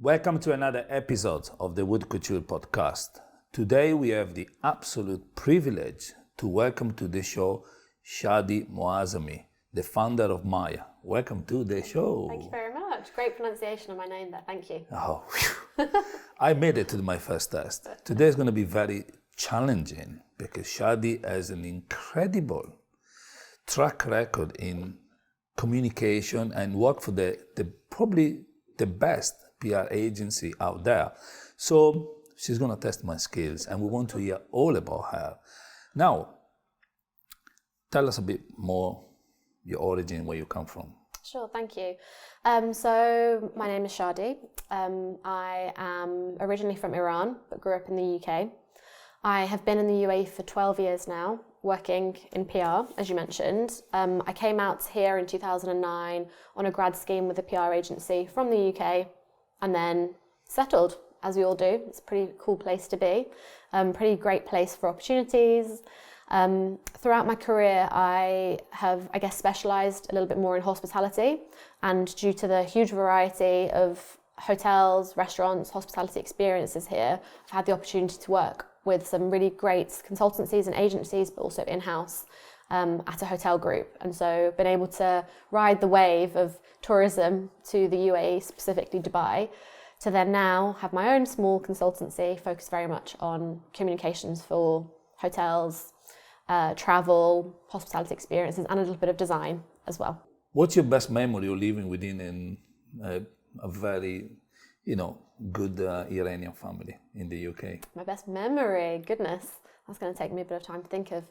Welcome to another episode of the Wood Couture Podcast. Today we have the absolute privilege to welcome to the show Shadi Moazami, the founder of MAIA. Welcome to the show. Thank you very much. Great pronunciation of my name there. Thank you. Oh, I made it to my first test. Today is going to be very challenging because Shadi has an incredible track record in communication and work for the probably the best PR agency out there. So she's going to test my skills and we want to hear all about her. Now, tell us a bit more your origin, where you come from. Sure, thank you. So my name is Shadi. I am originally from Iran, but grew up in the UK. I have been in the UAE for 12 years now, working in PR, as you mentioned. I came out here in 2009 on a grad scheme with a PR agency from the UK and then settled, as we all do. It's a pretty cool place to be, pretty great place for opportunities. Throughout my career, I have, specialised a little bit more in hospitality, and due to the huge variety of hotels, restaurants, hospitality experiences here, I've had the opportunity to work with some really great consultancies and agencies, but also in-house at a hotel group. And so been able to ride the wave of tourism to the UAE, specifically Dubai, to then now have my own small consultancy focused very much on communications for hotels, travel, hospitality experiences, and a little bit of design as well. What's your best memory of living within a very, good Iranian family in the UK? My best memory, goodness, that's going to take me a bit of time to think of.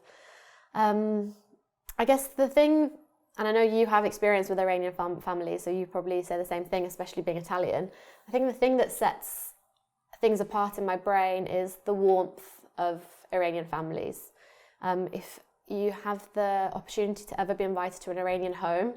I guess the thing, and I know you have experience with Iranian families, so you probably say the same thing, especially being Italian. I think the thing that sets things apart in my brain is the warmth of Iranian families. If you have the opportunity to ever be invited to an Iranian home,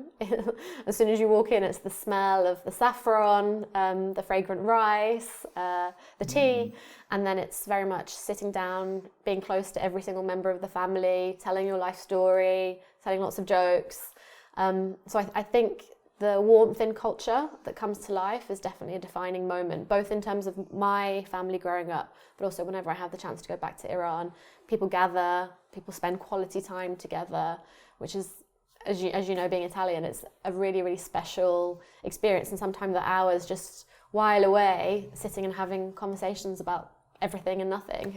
as soon as you walk in, it's the smell of the saffron, the fragrant rice, the tea, and then it's very much sitting down, being close to every single member of the family, telling your life story, telling lots of jokes. So I think the warmth in culture that comes to life is definitely a defining moment, both in terms of my family growing up, but also whenever I have the chance to go back to Iran. People gather, people spend quality time together, which is, as you know, being Italian, it's a really, really special experience. And sometimes the hours just while away, sitting and having conversations about everything and nothing,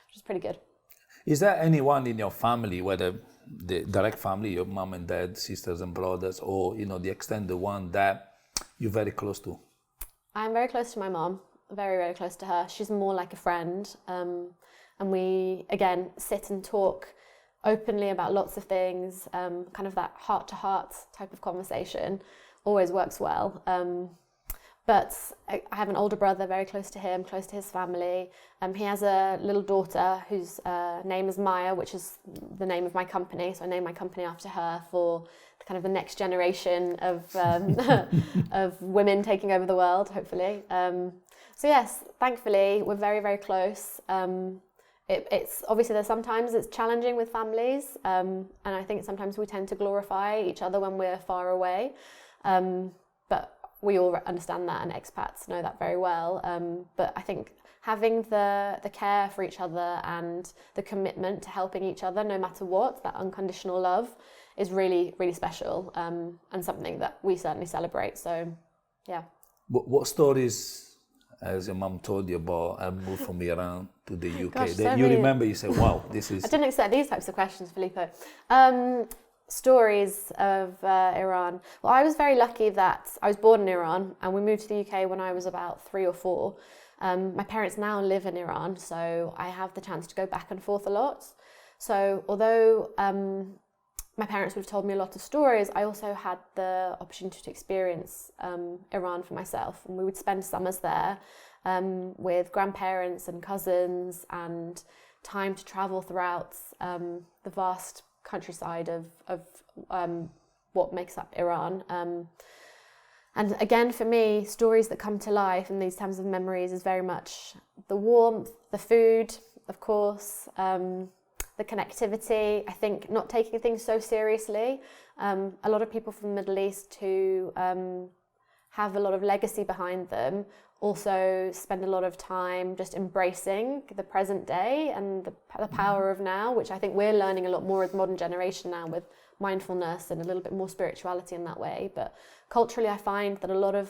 which is pretty good. Is there anyone in your family, whether the direct family, your mom and dad, sisters and brothers, or the extended one that you're very close to? I'm very close to my mom, very, very close to her. She's more like a friend. And we, again, sit and talk openly about lots of things, kind of that heart-to-heart type of conversation always works well. But I have an older brother, very close to him, close to his family. He has a little daughter whose name is MAIA, which is the name of my company. So I named my company after her for kind of the next generation of of women taking over the world, hopefully. So yes, thankfully, we're very, very close. It's obviously sometimes it's challenging with families, and I think sometimes we tend to glorify each other when we're far away, but we all understand that, and expats know that very well. But I think having the care for each other and the commitment to helping each other, no matter what, that unconditional love, is really, really special, and something that we certainly celebrate. So, yeah. What stories has your mum told you about her move from Iran to the UK? Gosh, that you remember, you say, wow, this is... I didn't expect these types of questions, Filippo. Stories of Iran. Well, I was very lucky that I was born in Iran and we moved to the UK when I was about 3 or 4. My parents now live in Iran, so I have the chance to go back and forth a lot. So although my parents would have told me a lot of stories, I also had the opportunity to experience Iran for myself. And we would spend summers there with grandparents and cousins, and time to travel throughout the vast countryside of what makes up Iran. And again, for me, stories that come to life in these times of memories is very much the warmth, the food, of course, the connectivity. I think not taking things so seriously. A lot of people from the Middle East who have a lot of legacy behind them also spend a lot of time just embracing the present day and the power of now, which I think we're learning a lot more as the modern generation now with mindfulness and a little bit more spirituality in that way. But culturally, I find that a lot of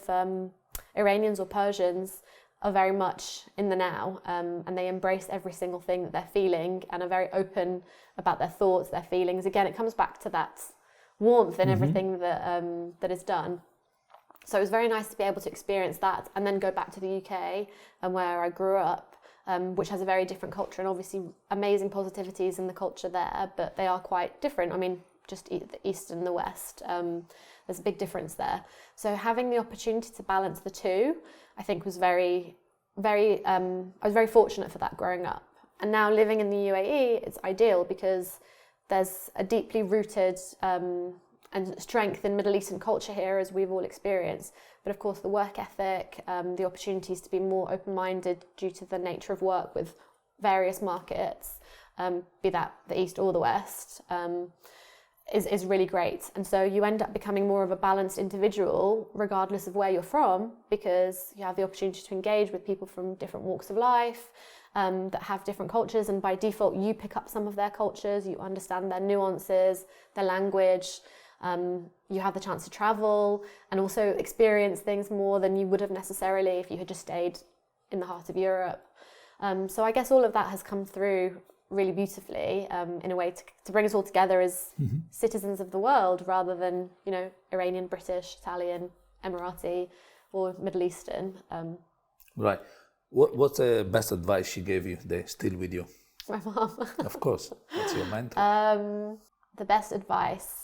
Iranians or Persians are very much in the now, and they embrace every single thing that they're feeling and are very open about their thoughts, their feelings. Again, it comes back to that warmth in everything that is done. So it was very nice to be able to experience that and then go back to the UK and where I grew up, which has a very different culture and obviously amazing positivities in the culture there, but they are quite different. I mean, just the East and the West, there's a big difference there. So having the opportunity to balance the two, I think was I was very fortunate for that growing up. And now living in the UAE, it's ideal because there's a deeply rooted and strength in Middle Eastern culture here, as we've all experienced. But of course, the work ethic, the opportunities to be more open-minded due to the nature of work with various markets, be that the East or the West, is really great. And so you end up becoming more of a balanced individual, regardless of where you're from, because you have the opportunity to engage with people from different walks of life, that have different cultures, and by default, you pick up some of their cultures, you understand their nuances, their language. You have the chance to travel and also experience things more than you would have necessarily if you had just stayed in the heart of Europe. So I guess all of that has come through really beautifully in a way to bring us all together as citizens of the world rather than, Iranian, British, Italian, Emirati or Middle Eastern. Right. What's the best advice she gave you? They're still with you? My mom. Of course. That's your mentor. The best advice.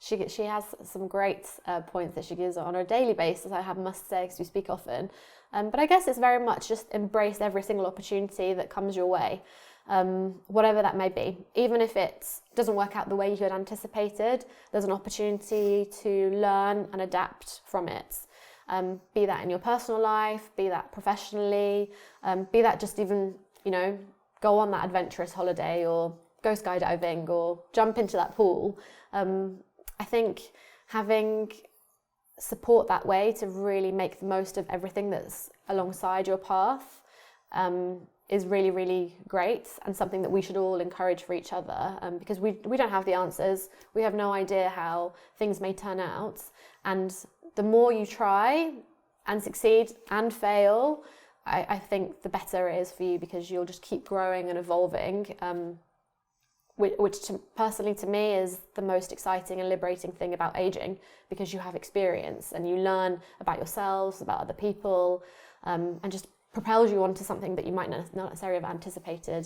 She has some great points that she gives on a daily basis, I must say, because we speak often. But I guess it's very much just embrace every single opportunity that comes your way, whatever that may be. Even if it doesn't work out the way you had anticipated, there's an opportunity to learn and adapt from it. Be that in your personal life, be that professionally, be that just even, go on that adventurous holiday or go skydiving or jump into that pool. I think having support that way to really make the most of everything that's alongside your path is really, really great, and something that we should all encourage for each other, because we don't have the answers. We have no idea how things may turn out, and the more you try and succeed and fail, I think the better it is for you, because you'll just keep growing and evolving, which personally to me is the most exciting and liberating thing about aging, because you have experience and you learn about yourselves, about other people, and just propels you onto something that you might not necessarily have anticipated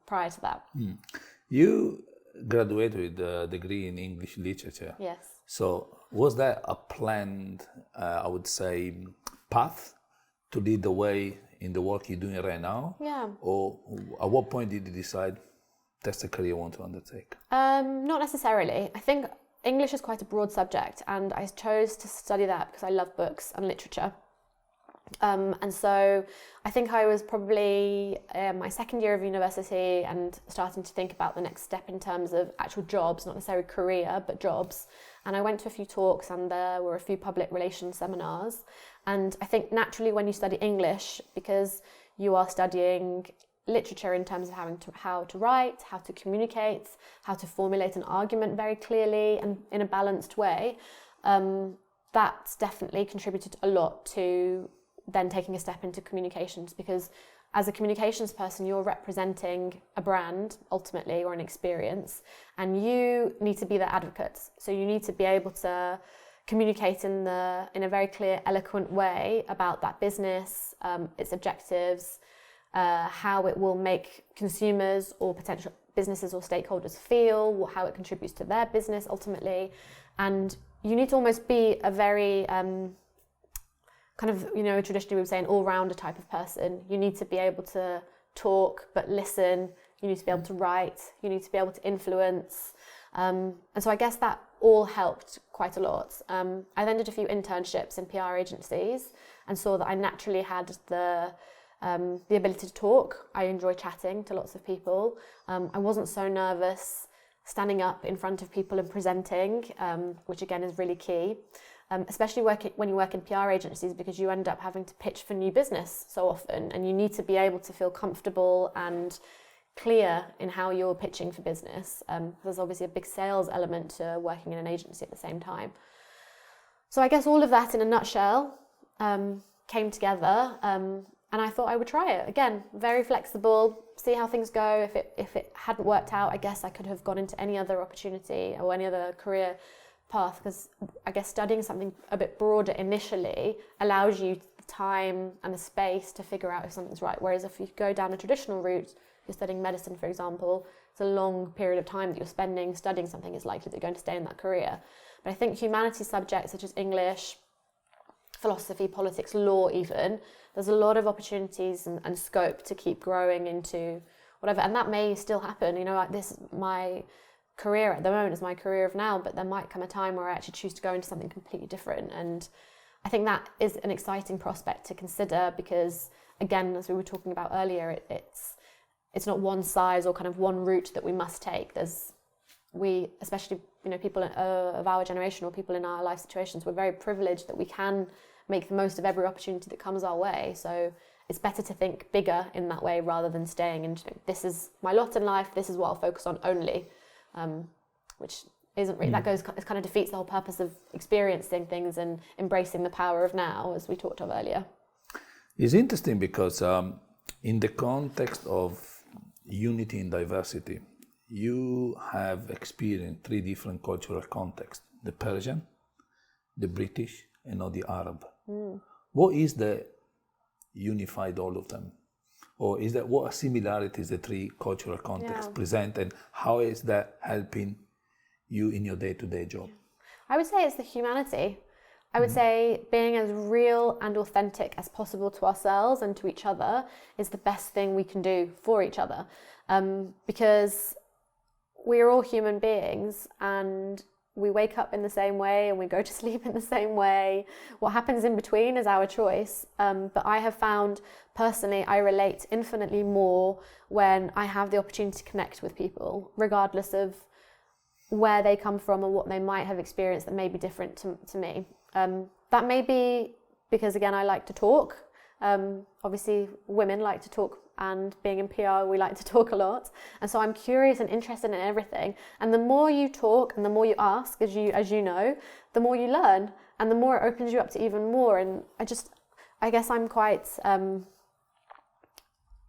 prior to that. You graduated with a degree in English literature. Yes. So was that a planned, I would say, path to lead the way in the work you're doing right now? Yeah. Or at what point did you decide that's the career you want to undertake? Not necessarily. I think English is quite a broad subject, and I chose to study that because I love books and literature. And so I think I was probably my second year of university and starting to think about the next step in terms of actual jobs, not necessarily career, but jobs. And I went to a few talks, and there were a few public relations seminars. And I think naturally when you study English, because you are studying literature in terms of how to write, how to communicate, how to formulate an argument very clearly and in a balanced way, that's definitely contributed a lot to then taking a step into communications, because as a communications person, you're representing a brand ultimately, or an experience, and you need to be the advocate. So you need to be able to communicate in a very clear, eloquent way about that business, its objectives, how it will make consumers or potential businesses or stakeholders feel, how it contributes to their business ultimately. And you need to almost be a very traditionally we would say an all-rounder type of person. You need to be able to talk but listen, you need to be able to write, you need to be able to influence. And so I guess that all helped quite a lot. I then did a few internships in PR agencies and saw that I naturally had the ability to talk. I enjoy chatting to lots of people. I wasn't so nervous standing up in front of people and presenting, which again is really key. especially when you work in PR agencies, because you end up having to pitch for new business so often, and you need to be able to feel comfortable and clear in how you're pitching for business. There's obviously a big sales element to working in an agency at the same time. So I guess all of that in a nutshell came together, and I thought I would try it. Again, very flexible, see how things go. If it hadn't worked out, I guess I could have gone into any other opportunity or any other career path, because I guess studying something a bit broader initially allows you the time and the space to figure out if something's right. Whereas if you go down a traditional route, you're studying medicine, for example, it's a long period of time that you're spending studying something. It's likely that you're going to stay in that career. But I think humanities subjects such as English, philosophy, politics, law even, there's a lot of opportunities and scope to keep growing into whatever. And that may still happen, like this, my career at the moment is my career of now, but there might come a time where I actually choose to go into something completely different. And I think that is an exciting prospect to consider, because again, as we were talking about earlier, it's not one size or kind of one route that we must take. We, especially people of our generation or people in our life situations, we're very privileged that we can make the most of every opportunity that comes our way. So it's better to think bigger in that way rather than staying in, this is my lot in life, this is what I'll focus on only, which isn't really, it kind of defeats the whole purpose of experiencing things and embracing the power of now, as we talked of earlier. It's interesting because in the context of unity and diversity, you have experienced 3 different cultural contexts: the Persian, the British, and now the Arab. What is the unified all of them? Or is that what similarities the 3 cultural contexts present, and how is that helping you in your day-to-day job? I would say it's the humanity. I would say being as real and authentic as possible to ourselves and to each other is the best thing we can do for each other. Because we are all human beings and we wake up in the same way and we go to sleep in the same way. What happens in between is our choice. But I have found personally, I relate infinitely more when I have the opportunity to connect with people, regardless of where they come from or what they might have experienced that may be different to me. That may be because, again, I like to talk. Obviously, women like to talk, and being in PR, we like to talk a lot. And so I'm curious and interested in everything. And the more you talk and the more you ask, as you know, the more you learn, and the more it opens you up to even more. And I guess I'm quite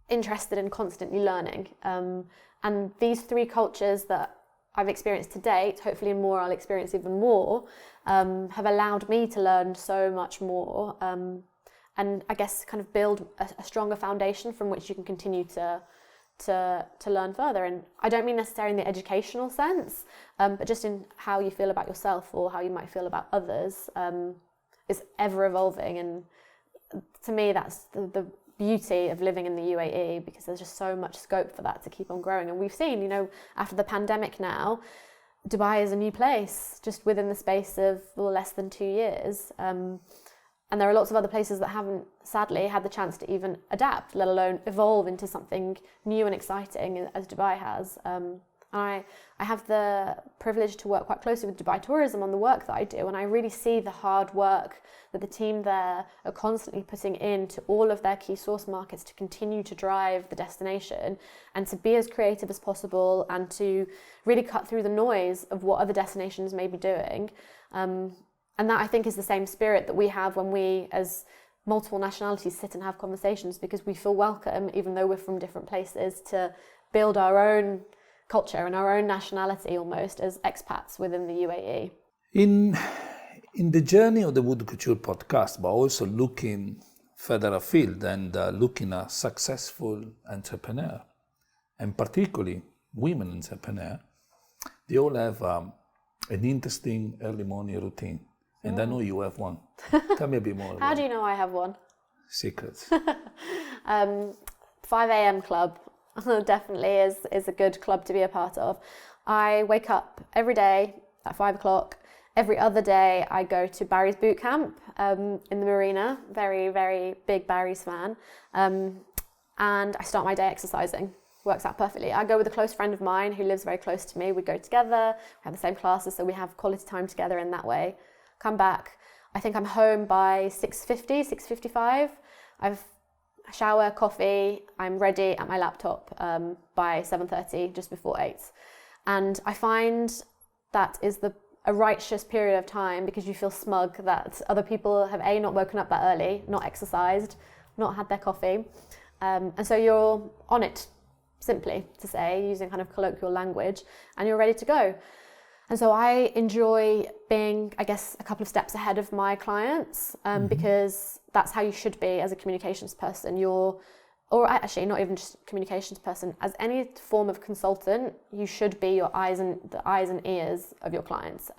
interested in constantly learning. And these 3 cultures that I've experienced to date, hopefully more I'll experience even more, have allowed me to learn so much more, and I guess kind of build a stronger foundation from which you can continue to learn further. And I don't mean necessarily in the educational sense, but just in how you feel about yourself or how you might feel about others is ever evolving. And to me, that's the beauty of living in the UAE, because there's just so much scope for that to keep on growing. And we've seen, after the pandemic now, Dubai is a new place just within the space of less than 2 years. And there are lots of other places that haven't, sadly, had the chance to even adapt, let alone evolve into something new and exciting as Dubai has. I have the privilege to work quite closely with Dubai Tourism on the work that I do, and I really see the hard work that the team there are constantly putting into all of their key source markets to continue to drive the destination and to be as creative as possible and to really cut through the noise of what other destinations may be doing. And that, I think, is the same spirit that we have when we, as multiple nationalities, sit and have conversations, because we feel welcome, even though we're from different places, to build our own culture and our own nationality almost as expats within the UAE. In the journey of the Wood Couture Podcast, but also looking further afield and looking at successful entrepreneur, and particularly women entrepreneur, they all have an interesting early morning routine. And I know you have one. Tell me a bit more. How do you know I have one? Secrets. 5 a.m. club definitely is a good club to be a part of. I wake up every day at 5 o'clock. Every other day I go to Barry's boot camp in the marina. Very, very big Barry's fan. And I start my day exercising. Works out perfectly. I go with a close friend of mine who lives very close to me. We go together, we have the same classes, so we have quality time together in that way. come back. I think I'm home by 6:50, 6:55. I've shower, coffee, I'm ready at my laptop by 7:30, just before 8. And I find that is a righteous period of time because you feel smug that other people have not woken up that early, not exercised, not had their coffee. And so you're on it, simply to say, using kind of colloquial language, and you're ready to go. And so I enjoy being, I guess, a couple of steps ahead of my clients because that's how you should be as a communications person. Or actually not even just communications person, as any form of consultant, you should be the eyes and ears of your clients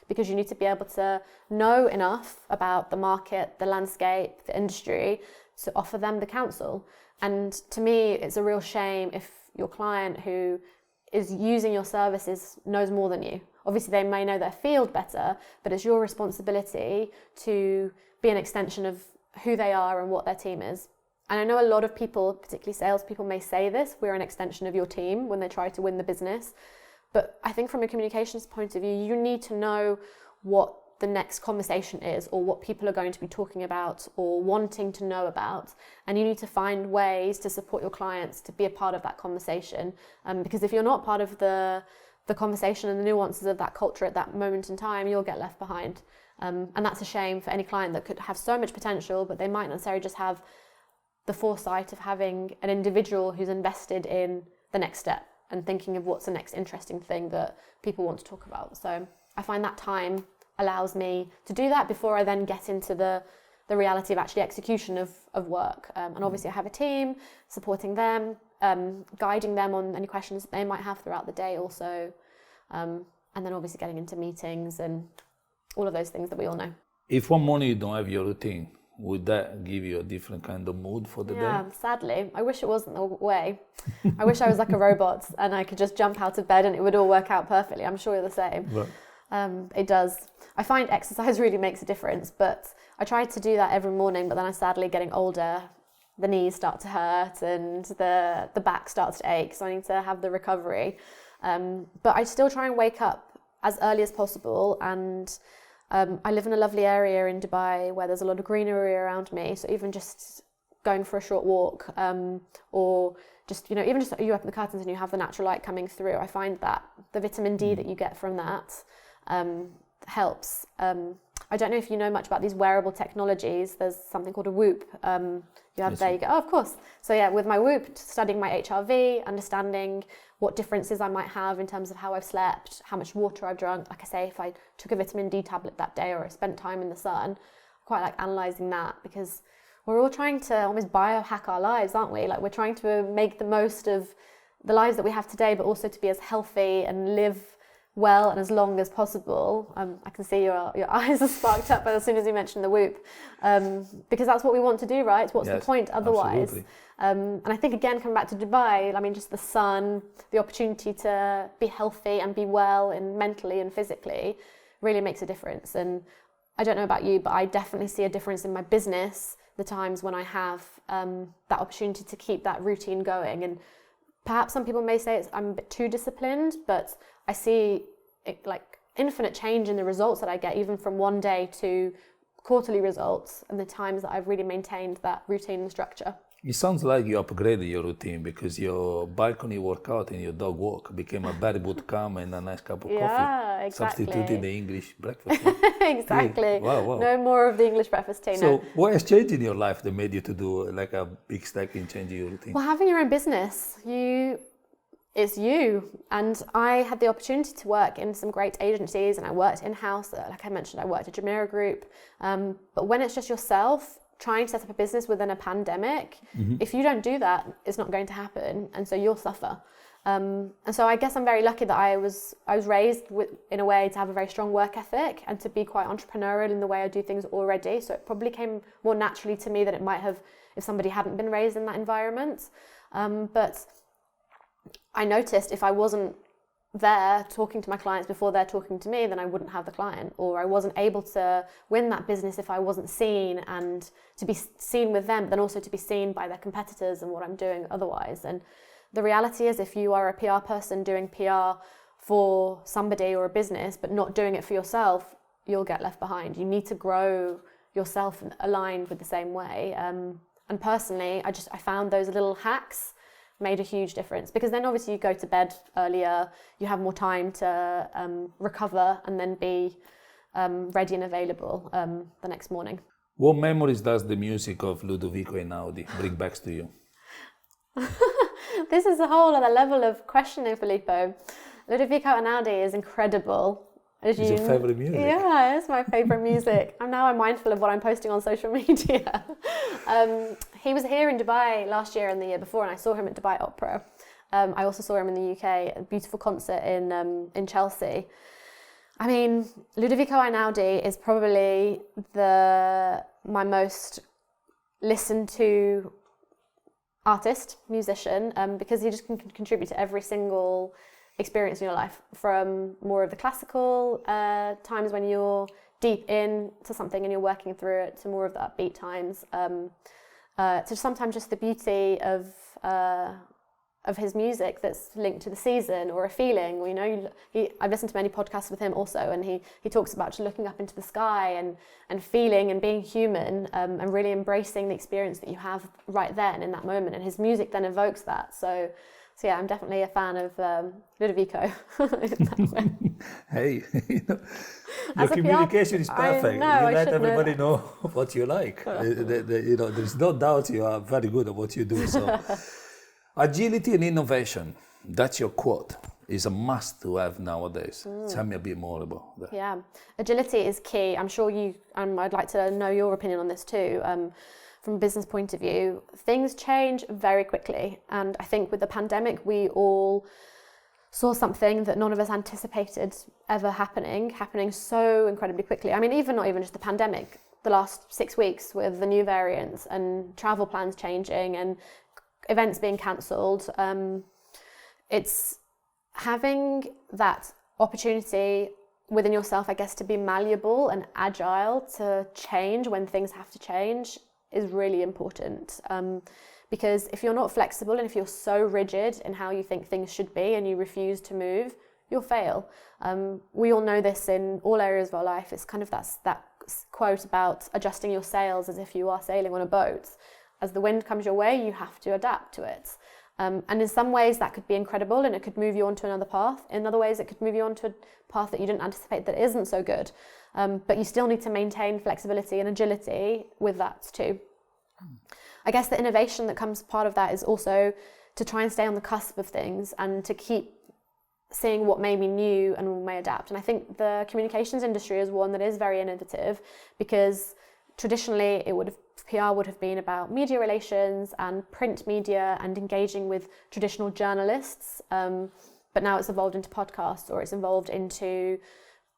because you need to be able to know enough about the market, the landscape, the industry to offer them the counsel. And to me, it's a real shame if your client who is using your services knows more than you. Obviously, they may know their field better, but it's your responsibility to be an extension of who they are and what their team is. And I know a lot of people, particularly salespeople, may say this, we're an extension of your team when they try to win the business. But I think from a communications point of view, you need to know what the next conversation is or what people are going to be talking about or wanting to know about. And you need to find ways to support your clients to be a part of that conversation. Because if you're not part of the conversation and the nuances of that culture at that moment in time, you'll get left behind. And that's a shame for any client that could have so much potential, but they might not necessarily just have the foresight of having an individual who's invested in the next step and thinking of what's the next interesting thing that people want to talk about. So I find that time allows me to do that before I then get into the reality of actually execution of work. And obviously I have a team supporting them, guiding them on any questions that they might have throughout the day also. And then obviously getting into meetings and all of those things that we all know. If one morning you don't have your routine, would that give you a different kind of mood for the day? Yeah, sadly. I wish it wasn't the way. I wish I was like a robot and I could just jump out of bed and it would all work out perfectly. I'm sure you're the same. Right. It does. I find exercise really makes a difference, but I try to do that every morning, but then I'm sadly getting older. The knees start to hurt and the back starts to ache, so I need to have the recovery. But I still try and wake up as early as possible, and I live in a lovely area in Dubai where there's a lot of greenery around me, so even just going for a short walk or just, even just you open the curtains and you have the natural light coming through, I find that the vitamin D that you get from that helps. I don't know if you know much about these wearable technologies. There's something called a Whoop. You have there, you go, oh, of course. So yeah, with my Whoop, studying my HRV, understanding what differences I might have in terms of how I've slept, how much water I've drunk. Like I say, if I took a vitamin D tablet that day or I spent time in the sun, I quite like analysing that because we're all trying to almost biohack our lives, aren't we? Like we're trying to make the most of the lives that we have today, but also to be as healthy and live well and as long as possible. I can see your eyes are sparked up as soon as you mentioned the Whoop, because that's what we want to do, right? What's the point otherwise? And I think, again, coming back to Dubai, I mean, just the sun, the opportunity to be healthy and be well and mentally and physically really makes a difference. And I don't know about you, but I definitely see a difference in my business the times when I have that opportunity to keep that routine going. And perhaps some people may say I'm a bit too disciplined, but I see like infinite change in the results that I get, even from one day to quarterly results, and the times that I've really maintained that routine and structure. It sounds like you upgraded your routine because your balcony workout and your dog walk became a very good calm and a nice cup of coffee. Yeah, exactly. Substituting the English breakfast. Exactly. Wow. No more of the English breakfast tea. So what has changed in your life that made you to do like a big step in changing your routine? Well, having your own business, it's you. And I had the opportunity to work in some great agencies and I worked in-house. Like I mentioned, I worked at Jumeirah Group. But when it's just yourself, trying to set up a business within a pandemic, if you don't do that, it's not going to happen. And so you'll suffer. And so I guess I'm very lucky that I was raised in a way to have a very strong work ethic and to be quite entrepreneurial in the way I do things already. So it probably came more naturally to me than it might have if somebody hadn't been raised in that environment. But I noticed if I wasn't there talking to my clients before they're talking to me, then I wouldn't have the client, or I wasn't able to win that business if I wasn't seen, and to be seen with them, but then also to be seen by their competitors and what I'm doing otherwise. And the reality is, if you are a PR person doing PR for somebody or a business, but not doing it for yourself, you'll get left behind. You need to grow yourself aligned with the same way. And personally, I found those little hacks made a huge difference, because then obviously you go to bed earlier, you have more time to recover and then be ready and available the next morning. What memories does the music of Ludovico Einaudi bring back to you? This is a whole other level of questioning, Filippo. Ludovico Einaudi is incredible. It's your favourite music? Yeah, it's my favourite music. I'm mindful of what I'm posting on social media. He was here in Dubai last year and the year before, and I saw him at Dubai Opera. I also saw him in the UK, a beautiful concert in Chelsea. I mean, Ludovico Einaudi is probably my most listened to artist, musician, because he just can contribute to every single experience in your life, from more of the classical times when you're deep into something and you're working through it, to more of the upbeat times, to sometimes just the beauty of his music that's linked to the season or a feeling. Or, I've listened to many podcasts with him also, and he talks about just looking up into the sky and feeling and being human, and really embracing the experience that you have right then in that moment, and his music then evokes that. So yeah, I'm definitely a fan of Ludovico. Hey, your communication is perfect. You let everybody know what you like. There's no doubt you are very good at what you do. So, agility and innovation, that's your quote, is a must to have nowadays. Tell me a bit more about that. Yeah, agility is key. I'm sure I'd like to know your opinion on this too. From a business point of view, things change very quickly. And I think with the pandemic, we all saw something that none of us anticipated ever happening so incredibly quickly. I mean, not even just the pandemic, the last 6 weeks with the new variants and travel plans changing and events being cancelled. It's having that opportunity within yourself, I guess, to be malleable and agile, to change when things have to change, is really important, because if you're not flexible and if you're so rigid in how you think things should be and you refuse to move, you'll fail. We all know this in all areas of our life. It's kind of that quote about adjusting your sails as if you are sailing on a boat. As the wind comes your way, you have to adapt to it. And in some ways that could be incredible and it could move you onto another path. In other ways it could move you onto a path that you didn't anticipate that isn't so good. But you still need to maintain flexibility and agility with that too. I guess the innovation that comes part of that is also to try and stay on the cusp of things and to keep seeing what may be new and may adapt. And I think the communications industry is one that is very innovative, because traditionally PR would have been about media relations and print media and engaging with traditional journalists, but now it's evolved into podcasts, or it's evolved into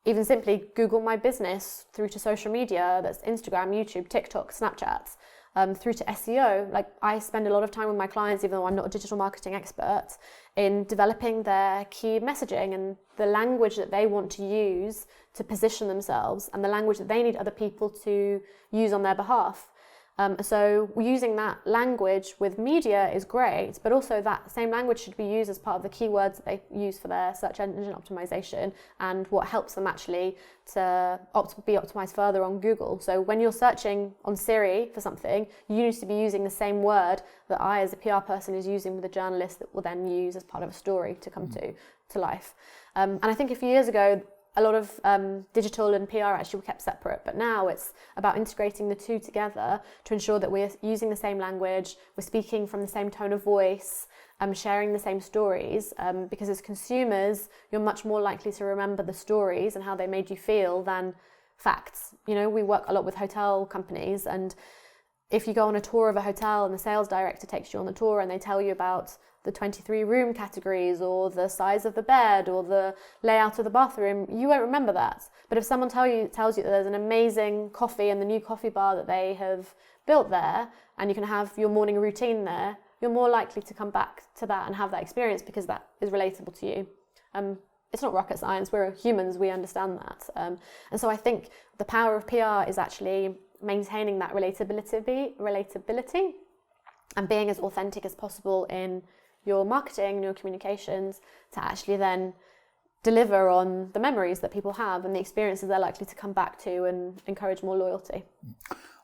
even simply Google My Business, through to social media, that's Instagram, YouTube, TikTok, Snapchat, through to SEO. Like, I spend a lot of time with my clients, even though I'm not a digital marketing expert, in developing their key messaging and the language that they want to use to position themselves, and the language that they need other people to use on their behalf. So using that language with media is great, but also that same language should be used as part of the keywords that they use for their search engine optimization, and what helps them actually to be optimized further on Google. So when you're searching on Siri for something, you need to be using the same word that I, as a PR person, is using with a journalist that will then use as part of a story to come to life. And I think a few years ago, a lot of digital and PR actually were kept separate, but now it's about integrating the two together to ensure that we're using the same language, we're speaking from the same tone of voice, sharing the same stories, because as consumers, you're much more likely to remember the stories and how they made you feel than facts. We work a lot with hotel companies, and if you go on a tour of a hotel and the sales director takes you on the tour and they tell you about the 23 room categories or the size of the bed or the layout of the bathroom, you won't remember that. But if someone tells you that there's an amazing coffee in the new coffee bar that they have built there, and you can have your morning routine there, you're more likely to come back to that and have that experience, because that is relatable to you. It's not rocket science, we're humans, we understand that. And so I think the power of PR is actually maintaining that relatability and being as authentic as possible in your marketing, your communications, to actually then deliver on the memories that people have and the experiences they're likely to come back to and encourage more loyalty.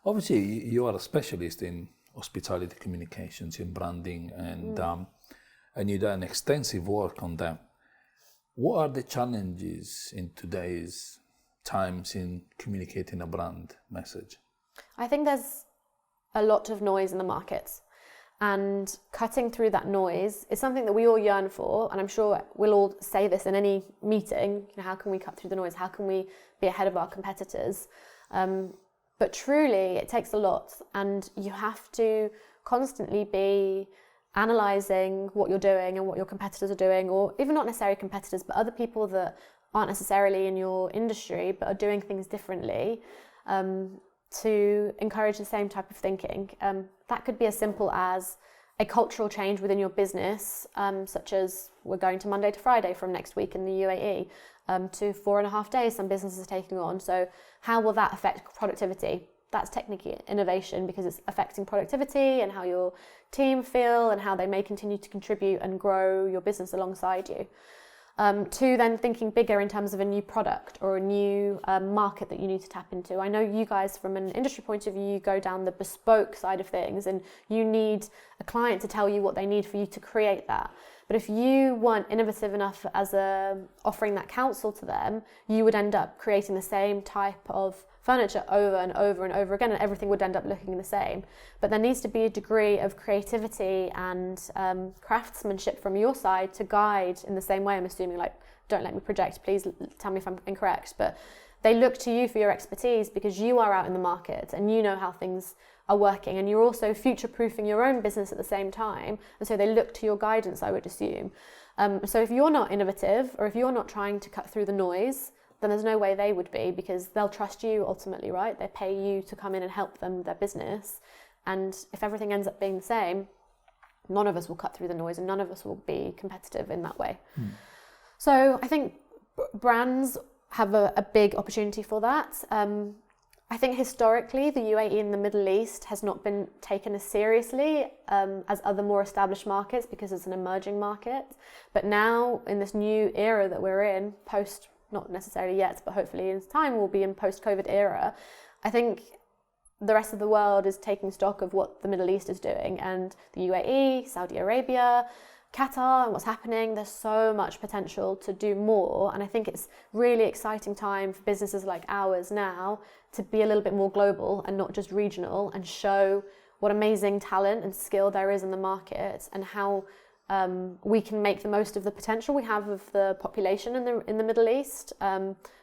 Obviously, you are a specialist in hospitality communications, in branding, and you've done extensive work on that. What are the challenges in today's times in communicating a brand message? I think there's a lot of noise in the markets, and cutting through that noise is something that we all yearn for, and I'm sure we'll all say this in any meeting, how can we cut through the noise, how can we be ahead of our competitors, but truly it takes a lot, and you have to constantly be analysing what you're doing and what your competitors are doing, or even not necessarily competitors, but other people that aren't necessarily in your industry but are doing things differently, to encourage the same type of thinking. That could be as simple as a cultural change within your business, such as we're going to Monday to Friday from next week in the UAE, to 4.5 days some businesses are taking on. So how will that affect productivity? That's technically innovation, because it's affecting productivity and how your team feel and how they may continue to contribute and grow your business alongside you. To then thinking bigger in terms of a new product or a new market that you need to tap into. I know you guys, from an industry point of view, you go down the bespoke side of things, and you need a client to tell you what they need for you to create that. But if you weren't innovative enough as offering that counsel to them, you would end up creating the same type of furniture over and over and over again, and everything would end up looking the same. But there needs to be a degree of creativity and craftsmanship from your side to guide in the same way. I'm assuming, like, don't let me project, please tell me if I'm incorrect, but they look to you for your expertise because you are out in the market and you know how things are working, and you're also future-proofing your own business at the same time, and so they look to your guidance, I would assume. So if you're not innovative, or if you're not trying to cut through the noise, then there's no way they would be, because they'll trust you ultimately, right? They pay you to come in and help them with their business. And if everything ends up being the same, none of us will cut through the noise and none of us will be competitive in that way. So I think brands have a big opportunity for that. I think historically the UAE and the Middle East has not been taken as seriously as other more established markets, because it's an emerging market. But now, in this new era that we're in, post, not necessarily yet, but hopefully in time we'll be in post-COVID era, I think the rest of the world is taking stock of what the Middle East is doing, and the UAE, Saudi Arabia, Qatar, and what's happening. There's so much potential to do more, and I think it's really exciting time for businesses like ours now to be a little bit more global and not just regional, and show what amazing talent and skill there is in the market, and how we can make the most of the potential we have of the population in the Middle East,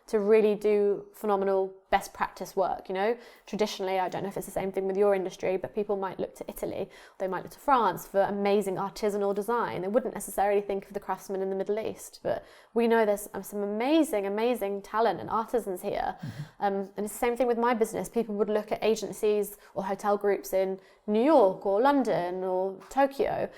to really do phenomenal best practice work. Traditionally, I don't know if it's the same thing with your industry, but people might look to Italy, they might look to France for amazing artisanal design. They wouldn't necessarily think of the craftsmen in the Middle East, but we know there's some amazing talent and artisans here. And it's the same thing with my business. People would look at agencies or hotel groups in New York or London or Tokyo.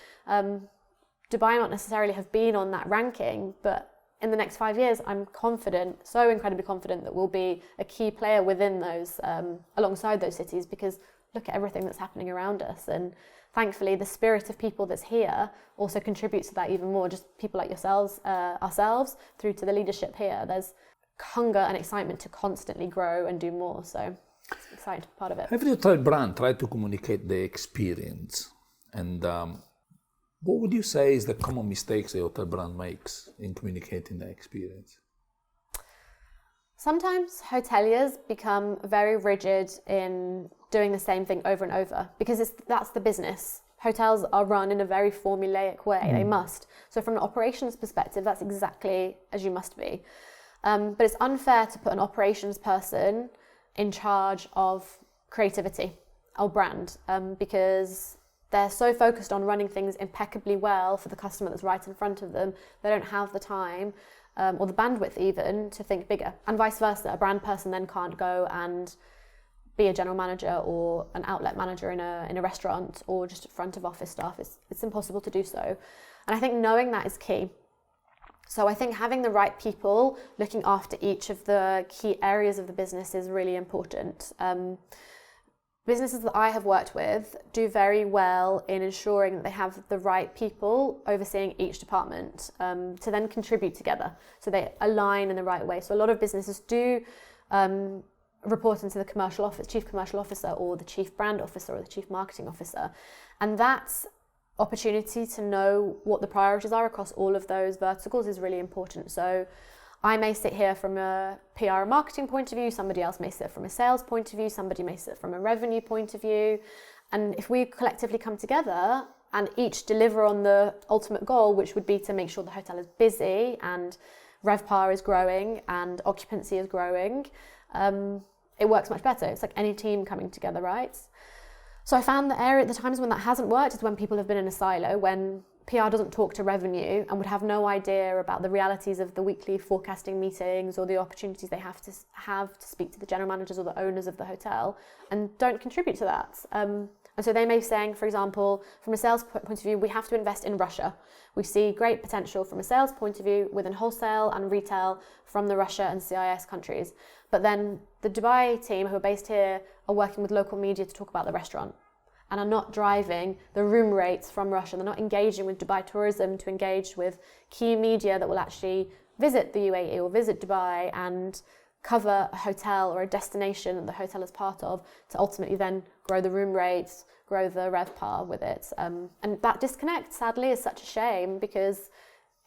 Dubai not necessarily have been on that ranking, but in the next 5 years, I'm confident, so incredibly confident, that we'll be a key player within those, alongside those cities, because look at everything that's happening around us. And thankfully, the spirit of people that's here also contributes to that even more. Just people like yourselves, ourselves, through to the leadership here. There's hunger and excitement to constantly grow and do more. So it's an exciting part of it. Every hotel brand try to communicate the experience, and what would you say is the common mistakes a hotel brand makes in communicating the experience? Sometimes hoteliers become very rigid in doing the same thing over and over, because that's the business. Hotels are run in a very formulaic way. They must. So from an operations perspective, that's exactly as you must be. But it's unfair to put an operations person in charge of creativity or brand, because they're so focused on running things impeccably well for the customer that's right in front of them, they don't have the time or the bandwidth even to think bigger. And vice versa, a brand person then can't go and be a general manager or an outlet manager in a restaurant, or just front of office staff. It's impossible to do so. And I think knowing that is key. So I think having the right people looking after each of the key areas of the business is really important. businesses that I have worked with do very well in ensuring that they have the right people overseeing each department to then contribute together. So they align in the right way. So a lot of businesses do report into the chief commercial officer or the chief brand officer or the chief marketing officer. And that's opportunity to know what the priorities are across all of those verticals is really important. So I may sit here from a PR and marketing point of view, somebody else may sit from a sales point of view, somebody may sit from a revenue point of view. And if we collectively come together and each deliver on the ultimate goal, which would be to make sure the hotel is busy and RevPAR is growing and occupancy is growing, it works much better. It's like any team coming together, right? So I found the times when that hasn't worked is when people have been in a silo, when PR doesn't talk to revenue and would have no idea about the realities of the weekly forecasting meetings or the opportunities they have to speak to the general managers or the owners of the hotel and don't contribute to that. And so they may be saying, for example, from a sales point of view, we have to invest in Russia. We see great potential from a sales point of view within wholesale and retail from the Russia and CIS countries. But then the Dubai team who are based here are working with local media to talk about the restaurant and are not driving the room rates from Russia. They're not engaging with Dubai tourism to engage with key media that will actually visit the UAE or visit Dubai and cover a hotel or a destination that the hotel is part of to ultimately then grow the room rates, grow the RevPAR with it. And that disconnect, sadly, is such a shame because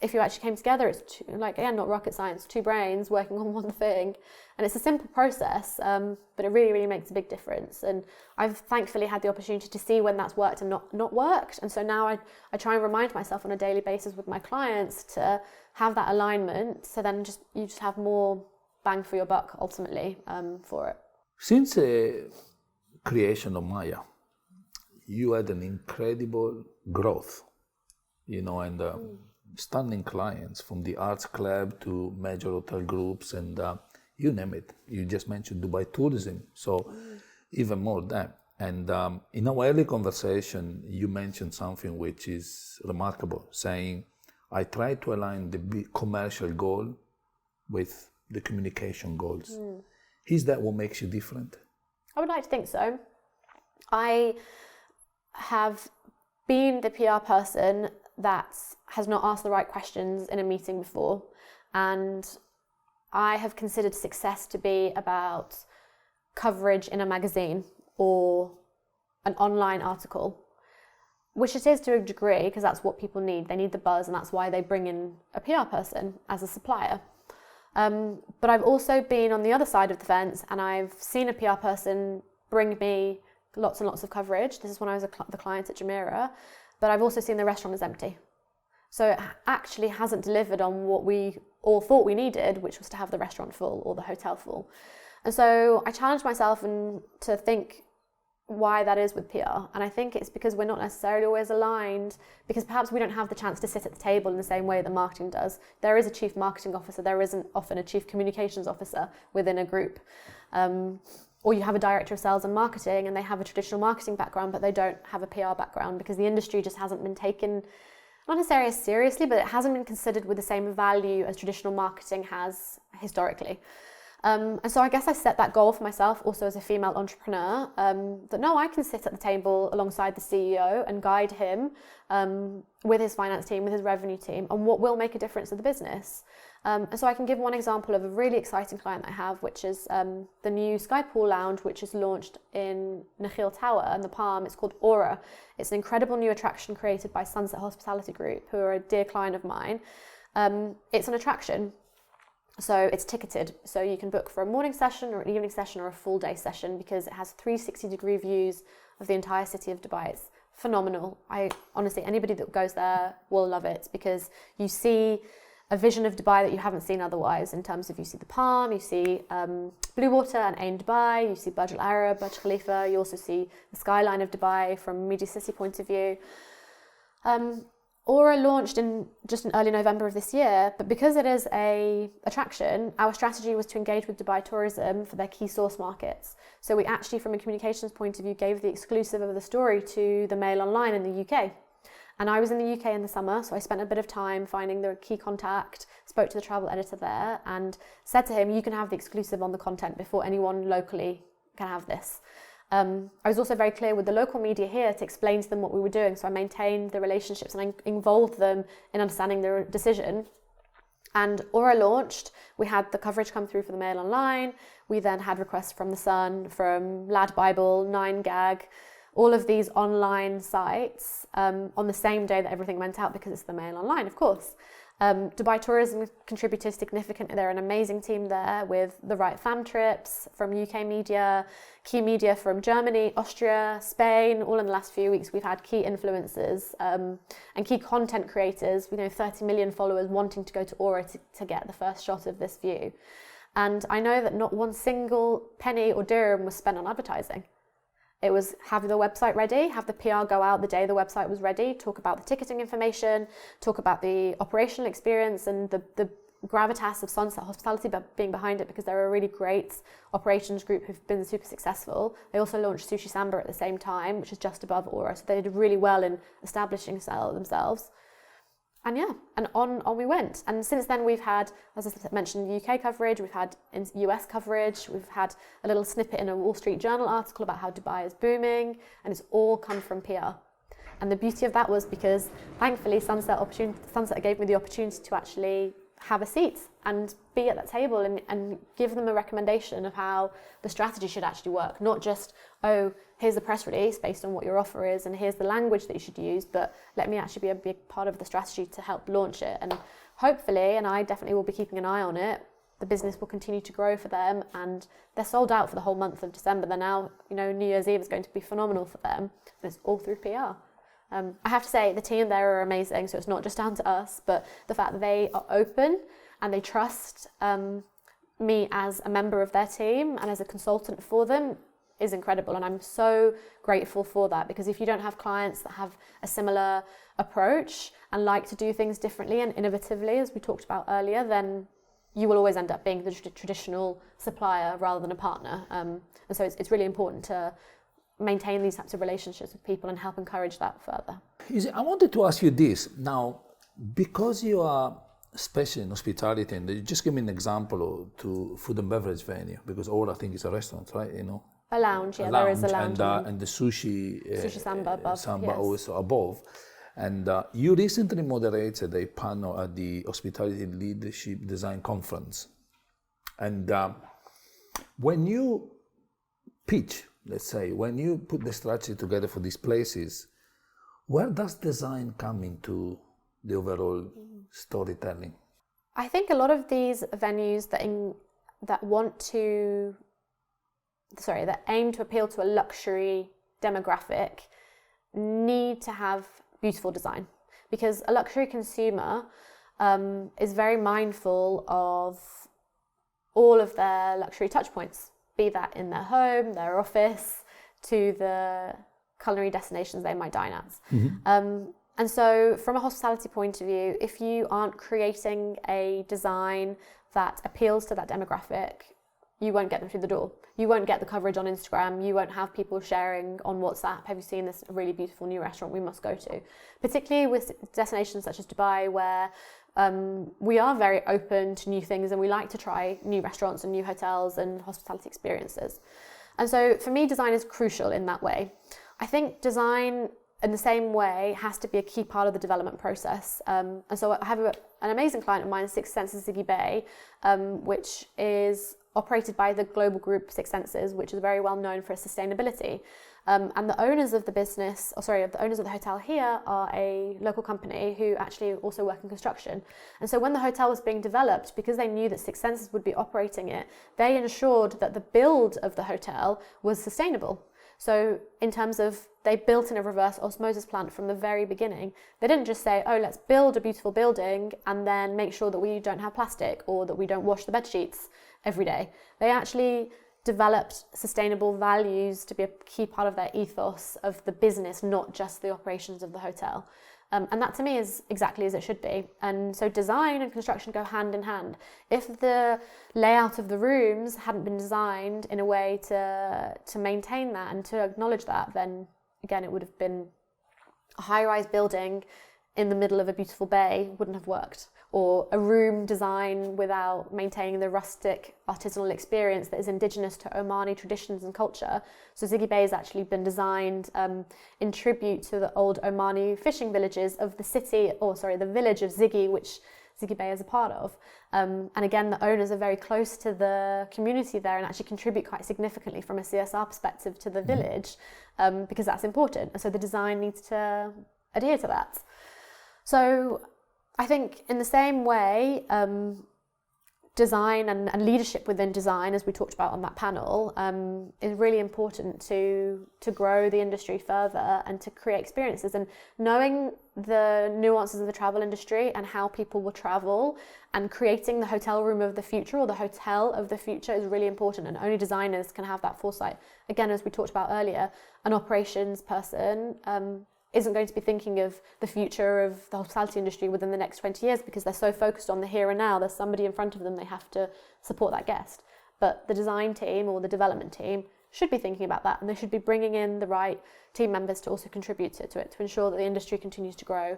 if you actually came together, it's not rocket science, two brains working on one thing. And it's a simple process, but it really, really makes a big difference. And I've thankfully had the opportunity to see when that's worked and not worked. And so now I try and remind myself on a daily basis with my clients to have that alignment. So then you just have more bang for your buck ultimately for it. Since the creation of MAIA, you had an incredible growth, and stunning clients from the arts club to major hotel groups and you name it. You just mentioned Dubai tourism, so even more than. And in our early conversation, you mentioned something which is remarkable, saying, I try to align the big commercial goal with the communication goals. Is that what makes you different? I would like to think so. I have been the PR person that has not asked the right questions in a meeting before, and I have considered success to be about coverage in a magazine or an online article, which it is to a degree because that's what people need. They need the buzz, and that's why they bring in a PR person as a supplier. But I've also been on the other side of the fence, and I've seen a PR person bring me lots and lots of coverage. This is when I was the client at Jumeirah, but I've also seen the restaurant is empty. So it actually hasn't delivered on what we all thought we needed, which was to have the restaurant full or the hotel full. And so I challenged myself to think why that is with PR. And I think it's because we're not necessarily always aligned, because perhaps we don't have the chance to sit at the table in the same way that marketing does. There is a chief marketing officer, there isn't often a chief communications officer within a group. Or you have a director of sales and marketing and they have a traditional marketing background, but they don't have a PR background because the industry just hasn't been taken, not necessarily as seriously, but it hasn't been considered with the same value as traditional marketing has historically. And so I guess I set that goal for myself also as a female entrepreneur, that no, I can sit at the table alongside the CEO and guide him with his finance team, with his revenue team, on what will make a difference to the business. And so I can give one example of a really exciting client that I have, which is the new Sky Pool Lounge, which is launched in Nakheel Tower and the Palm. It's called Aura. It's an incredible new attraction created by Sunset Hospitality Group, who are a dear client of mine. It's an attraction. So it's ticketed, so you can book for a morning session or an evening session or a full day session because it has 360-degree views of the entire city of Dubai. It's phenomenal. Honestly, anybody that goes there will love it because you see a vision of Dubai that you haven't seen otherwise, in terms of you see the Palm, you see Blue Water and Ain Dubai, you see Burj Al Arab, Burj Khalifa, you also see the skyline of Dubai from Media City point of view. Aura launched in early November of this year, but because it is a attraction, our strategy was to engage with Dubai tourism for their key source markets. So we actually, from a communications point of view, gave the exclusive of the story to the Mail Online in the UK. And I was in the UK in the summer, so I spent a bit of time finding the key contact, spoke to the travel editor there, and said to him, you can have the exclusive on the content before anyone locally can have this. I was also very clear with the local media here to explain to them what we were doing. So I maintained the relationships and I involved them in understanding their decision. And Aura launched, we had the coverage come through for the Mail Online. We then had requests from The Sun, from Lad Bible, 9gag, all of these online sites on the same day that everything went out because it's the Mail Online, of course. Dubai Tourism contributed significantly. They're an amazing team there with the right fam trips from UK media, key media from Germany, Austria, Spain. All in the last few weeks, we've had key influencers and key content creators, 30 million followers wanting to go to Aura to get the first shot of this view. And I know that not one single penny or dirham was spent on advertising. It was have the website ready, have the PR go out the day the website was ready, talk about the ticketing information, talk about the operational experience and the gravitas of Sunset Hospitality being behind it, because they're a really great operations group who've been super successful. They also launched Sushi Samba at the same time, which is just above Aura. So they did really well in establishing themselves. And on we went. And since then we've had, as I mentioned, UK coverage, we've had US coverage, we've had a little snippet in a Wall Street Journal article about how Dubai is booming, and it's all come from PR. And the beauty of that was because thankfully Sunset gave me the opportunity to actually have a seat and be at that table and give them a recommendation of how the strategy should actually work. Not just, here's the press release based on what your offer is and here's the language that you should use, but let me actually be a big part of the strategy to help launch it. And hopefully, and I definitely will be keeping an eye on it, the business will continue to grow for them, and they're sold out for the whole month of December. They're now, New Year's Eve is going to be phenomenal for them, and it's all through PR. I have to say, the team there are amazing, so it's not just down to us, but the fact that they are open and they trust me as a member of their team and as a consultant for them is incredible. And I'm so grateful for that, because if you don't have clients that have a similar approach and like to do things differently and innovatively, as we talked about earlier, then you will always end up being the traditional supplier rather than a partner. And so it's really important to maintain these types of relationships with people and help encourage that further. I wanted to ask you this. Now, because you are especially in hospitality, and you just give me an example to food and beverage venue, because all I think is a restaurant, right? A lounge, there is a lounge. And the sushi Samba above. Samba also above. And you recently moderated a panel at the Hospitality Leadership Design Conference. And when you pitch, let's say, when you put the strategy together for these places, where does design come into the overall storytelling? I think a lot of these venues that aim to appeal to a luxury demographic need to have beautiful design, because a luxury consumer is very mindful of all of their luxury touch points, be that in their home, their office, to the culinary destinations they might dine at. Mm-hmm. And so from a hospitality point of view, if you aren't creating a design that appeals to that demographic, you won't get them through the door. You won't get the coverage on Instagram. You won't have people sharing on WhatsApp, have you seen this really beautiful new restaurant we must go to? Particularly with destinations such as Dubai, where we are very open to new things and we like to try new restaurants and new hotels and hospitality experiences. And so for me, design is crucial in that way. I think design in the same way has to be a key part of the development process. And so I have an amazing client of mine, Six Senses Ziggy Bay, which is operated by the global group Six Senses, which is very well known for sustainability. And the owners of the owners of the hotel here are a local company who actually also work in construction. And so when the hotel was being developed, because they knew that Six Senses would be operating it, they ensured that the build of the hotel was sustainable. So in terms of, they built in a reverse osmosis plant from the very beginning. They didn't just say, let's build a beautiful building and then make sure that we don't have plastic or that we don't wash the bed sheets every day. They actually developed sustainable values to be a key part of their ethos of the business, not just the operations of the hotel. And that to me is exactly as it should be. And so design and construction go hand in hand. If the layout of the rooms hadn't been designed in a way to maintain that and to acknowledge that, then again, it would have been a high-rise building in the middle of a beautiful bay, wouldn't have worked. or a room design without maintaining the rustic artisanal experience that is indigenous to Omani traditions and culture. So Ziggy Bay has actually been designed in tribute to the old Omani fishing villages of the village of Ziggy, which Ziggy Bay is a part of. And again, the owners are very close to the community there and actually contribute quite significantly from a CSR perspective to the village, because that's important. And so the design needs to adhere to that. So I think in the same way, design and leadership within design, as we talked about on that panel, is really important to grow the industry further and to create experiences. And knowing the nuances of the travel industry and how people will travel and creating the hotel room of the future or the hotel of the future is really important, and only designers can have that foresight. Again, as we talked about earlier, an operations person isn't going to be thinking of the future of the hospitality industry within the next 20 years because they're so focused on the here and now. There's somebody in front of them, they have to support that guest. But the design team or the development team should be thinking about that, and they should be bringing in the right team members to also contribute to it to ensure that the industry continues to grow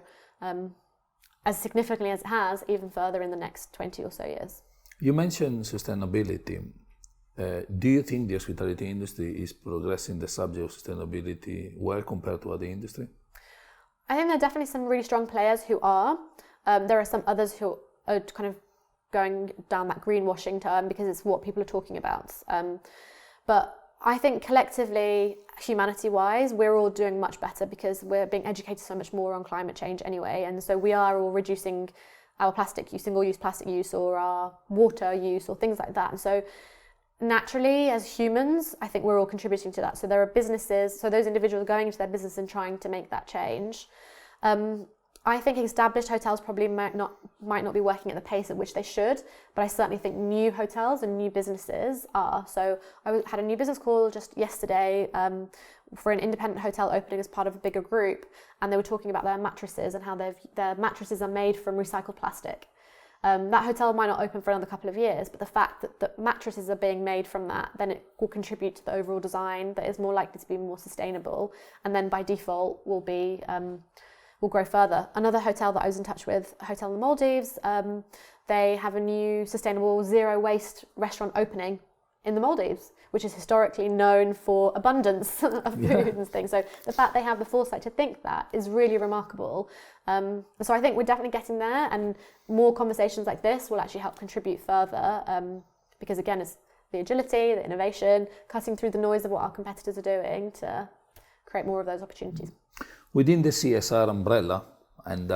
as significantly as it has, even further in the next 20 or so years. You mentioned sustainability. Do you think the hospitality industry is progressing the subject of sustainability well compared to other industry? I think there are definitely some really strong players who are. There are some others who are kind of going down that greenwashing term because it's what people are talking about. But I think collectively, humanity-wise, we're all doing much better because we're being educated so much more on climate change anyway. And so we are all reducing our plastic use, single-use plastic use, or our water use, or things like that. And so naturally, as humans, I think we're all contributing to that. So there are businesses, so those individuals are going into their business and trying to make that change. I think established hotels probably might not be working at the pace at which they should, but I certainly think new hotels and new businesses are. So I had a new business call just yesterday for an independent hotel opening as part of a bigger group, and they were talking about their mattresses and how their mattresses are made from recycled plastic. That hotel might not open for another couple of years, but the fact that the mattresses are being made from that, then it will contribute to the overall design that is more likely to be more sustainable, and then by default will grow further. Another hotel that I was in touch with, a hotel in the Maldives, they have a new sustainable zero waste restaurant opening in the Maldives, which is historically known for abundance of food and things. So the fact they have the foresight to think that is really remarkable. So I think we're definitely getting there, and more conversations like this will actually help contribute further, because again, it's the agility, the innovation, cutting through the noise of what our competitors are doing to create more of those opportunities. Within the CSR umbrella, and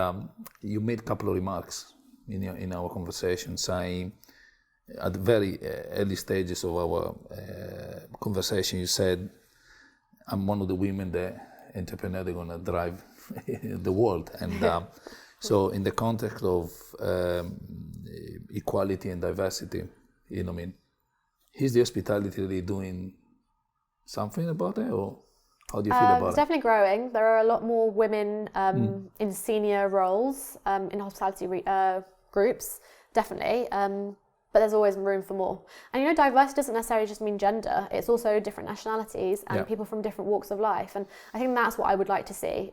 you made a couple of remarks in our conversation, saying at the very early stages of our conversation, you said, I'm one of the women that entrepreneurs are going to drive the world. And so in the context of equality and diversity, is the hospitality really doing something about it, or how do you feel about it? It's definitely growing. There are a lot more women in senior roles in hospitality groups, definitely. But there's always room for more. And diversity doesn't necessarily just mean gender. It's also different nationalities and people from different walks of life. And I think that's what I would like to see,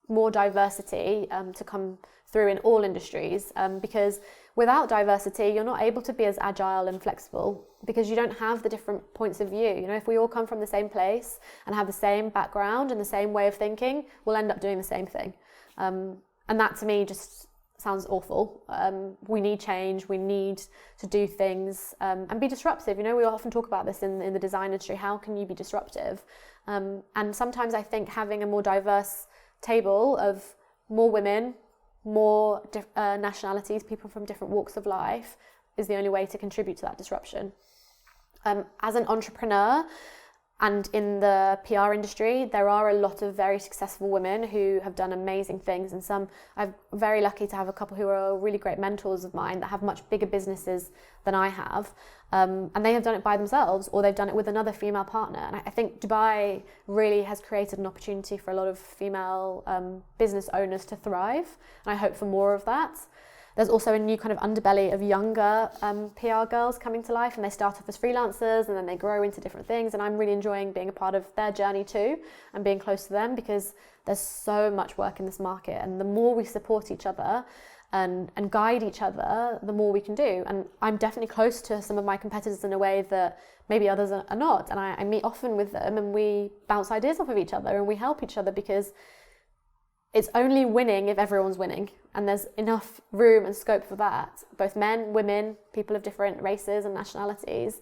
more diversity to come through in all industries. Because without diversity, you're not able to be as agile and flexible because you don't have the different points of view. If we all come from the same place and have the same background and the same way of thinking, we'll end up doing the same thing. And that to me just sounds awful. We need change, we need to do things and be disruptive. We often talk about this in the design industry. How can you be disruptive? And sometimes I think having a more diverse table of more women, more nationalities, people from different walks of life is the only way to contribute to that disruption. As an entrepreneur, and in the PR industry, there are a lot of very successful women who have done amazing things, and I'm very lucky to have a couple who are really great mentors of mine that have much bigger businesses than I have, and they have done it by themselves, or they've done it with another female partner. And I think Dubai really has created an opportunity for a lot of female business owners to thrive, and I hope for more of that. There's also a new kind of underbelly of younger PR girls coming to life, and they start off as freelancers and then they grow into different things, and I'm really enjoying being a part of their journey too and being close to them, because there's so much work in this market, and the more we support each other and guide each other, the more we can do. And I'm definitely close to some of my competitors in a way that maybe others are not. And I meet often with them, and we bounce ideas off of each other, and we help each other, because it's only winning if everyone's winning. And there's enough room and scope for that. Both men, women, people of different races and nationalities.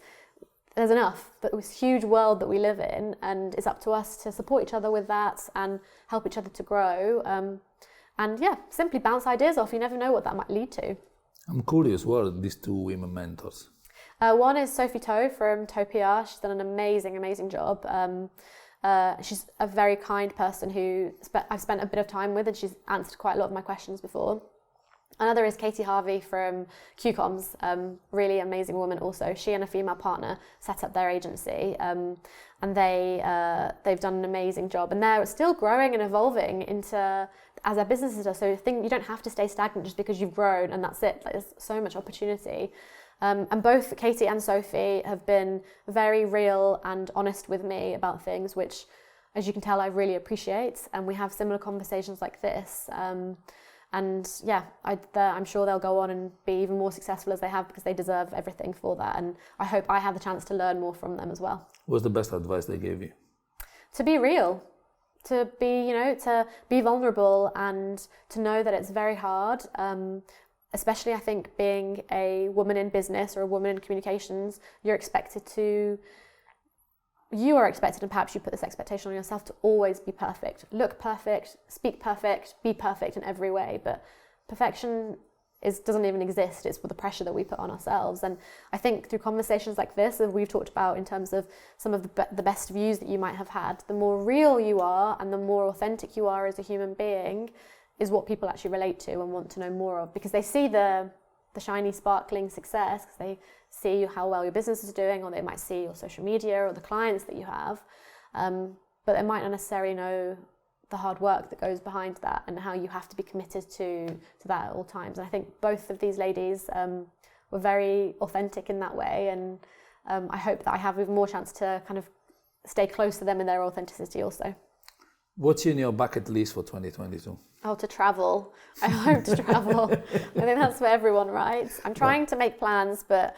There's enough. But this huge world that we live in, and it's up to us to support each other with that and help each other to grow. And yeah, simply bounce ideas off. You never know what that might lead to. I'm curious, what are these two women mentors? One is Sophie To from To PR. She's done an amazing job. She's a very kind person who I've spent a bit of time with, and she's answered quite a lot of my questions before. Another is Katie Harvey from QComs, really amazing woman also. She and a female partner set up their agency, and they've done an amazing job, and they're still growing and evolving into as their businesses are. So you don't have to stay stagnant just because you've grown and that's it. Like, there's so much opportunity. And both Katie and Sophie have been very real and honest with me about things, which, as you can tell, I really appreciate. And we have similar conversations like this. And yeah, I'm sure they'll go on and be even more successful as they have, because they deserve everything for that. And I hope I have the chance to learn more from them as well. What's the best advice they gave you? To be real, to be vulnerable, and to know that it's very hard. Especially, I think, being a woman in business or a woman in communications, you are expected, and perhaps you put this expectation on yourself, to always be perfect, look perfect, speak perfect, be perfect in every way. But perfection doesn't even exist. It's for the pressure that we put on ourselves. And I think through conversations like this that we've talked about in terms of some of the best views that you might have had, the more real you are and the more authentic you are as a human being is what people actually relate to and want to know more of, because they see the shiny, sparkling success, because they see how well your business is doing, or they might see your social media or the clients that you have, but they might not necessarily know the hard work that goes behind that and how you have to be committed to that at all times. And I think both of these ladies were very authentic in that way, and I hope that I have even more chance to kind of stay close to them in their authenticity also. What's in your bucket list for 2022? Oh, to travel. I hope to travel. I think that's for everyone, right? I'm trying to make plans, but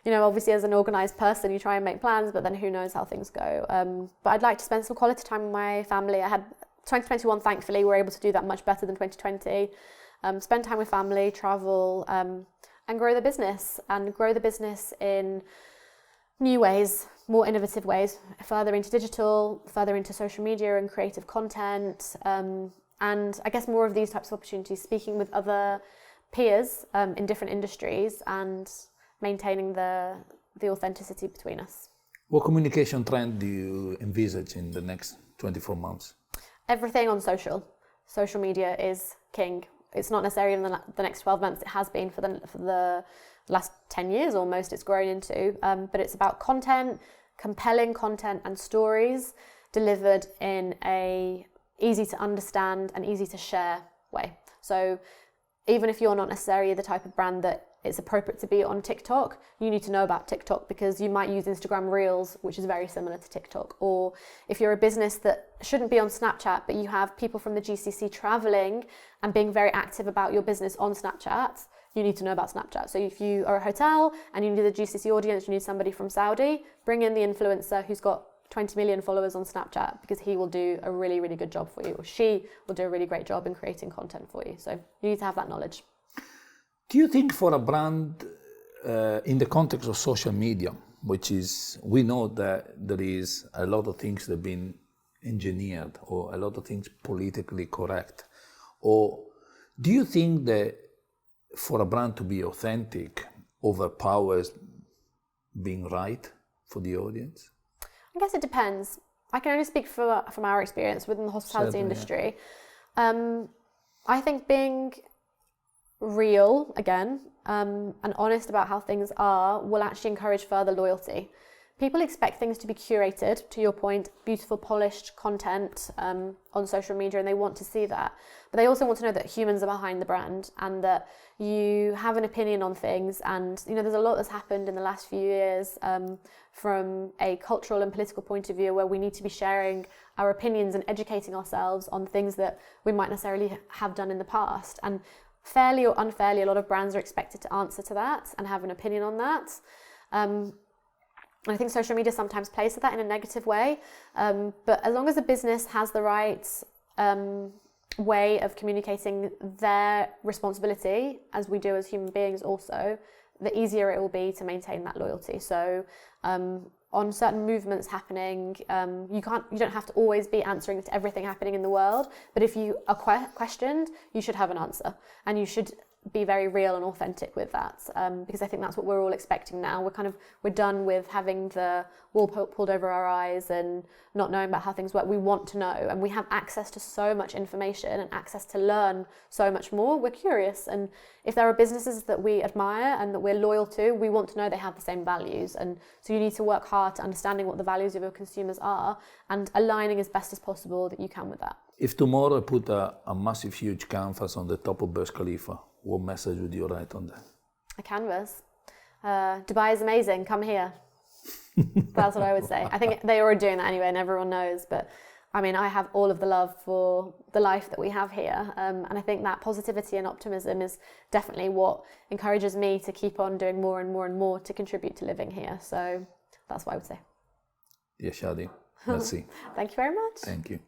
obviously as an organised person, you try and make plans, but then who knows how things go. But I'd like to spend some quality time with my family. I had 2021, thankfully, we were able to do that much better than 2020. Spend time with family, travel, and grow the business in new ways, more innovative ways, further into digital, further into social media and creative content, and I guess more of these types of opportunities, speaking with other peers in different industries and maintaining the authenticity between us. What communication trend do you envisage in the next 24 months? Everything on social. Social media is king. It's not necessarily in the next 12 months. It has been for the last 10 years almost, it's grown into. But it's about content, compelling content and stories delivered in a easy to understand and easy to share way. So even if you're not necessarily the type of brand that it's appropriate to be on TikTok, you need to know about TikTok, because you might use Instagram Reels, which is very similar to TikTok. Or if you're a business that shouldn't be on Snapchat, but you have people from the GCC traveling and being very active about your business on Snapchat, you need to know about Snapchat. So if you are a hotel and you need a GCC audience, you need somebody from Saudi, bring in the influencer who's got 20 million followers on Snapchat, because he will do a really, really good job for you, or she will do a really great job in creating content for you. So you need to have that knowledge. Do you think for a brand, in the context of social media, which is, we know that there is a lot of things that have been engineered, or a lot of things politically correct, or do you think that for a brand to be authentic overpowers being right for the audience? I guess it depends. I can only speak from our experience within the hospitality industry. Yeah. I think being real, again, and honest about how things are will actually encourage further loyalty. People expect things to be curated, to your point, beautiful, polished content on social media, and they want to see that. But they also want to know that humans are behind the brand, and that you have an opinion on things. And there's a lot that's happened in the last few years from a cultural and political point of view, where we need to be sharing our opinions and educating ourselves on things that we might necessarily have done in the past. And fairly or unfairly, a lot of brands are expected to answer to that and have an opinion on that. And I think social media sometimes plays to that in a negative way. But as long as a business has the right way of communicating their responsibility, as we do as human beings also, the easier it will be to maintain that loyalty. So on certain movements happening, you don't have to always be answering to everything happening in the world, but if you are questioned, you should have an answer, and you should be very real and authentic with that, because I think that's what we're all expecting now. We're done with having the wool pulled over our eyes and not knowing about how things work. We want to know, and we have access to so much information and access to learn so much more. We're curious, and if there are businesses that we admire and that we're loyal to, we want to know they have the same values. And so you need to work hard to understanding what the values of your consumers are and aligning as best as possible that you can with that. If tomorrow I put a massive, huge canvas on the top of Burj Khalifa, what message would you write on that? A canvas. Dubai is amazing. Come here. That's what I would say. I think they are doing that anyway, and everyone knows. But I mean, I have all of the love for the life that we have here. And I think that positivity and optimism is definitely what encourages me to keep on doing more and more and more to contribute to living here. So that's what I would say. Yeah, Shadi. Merci. Thank you very much. Thank you.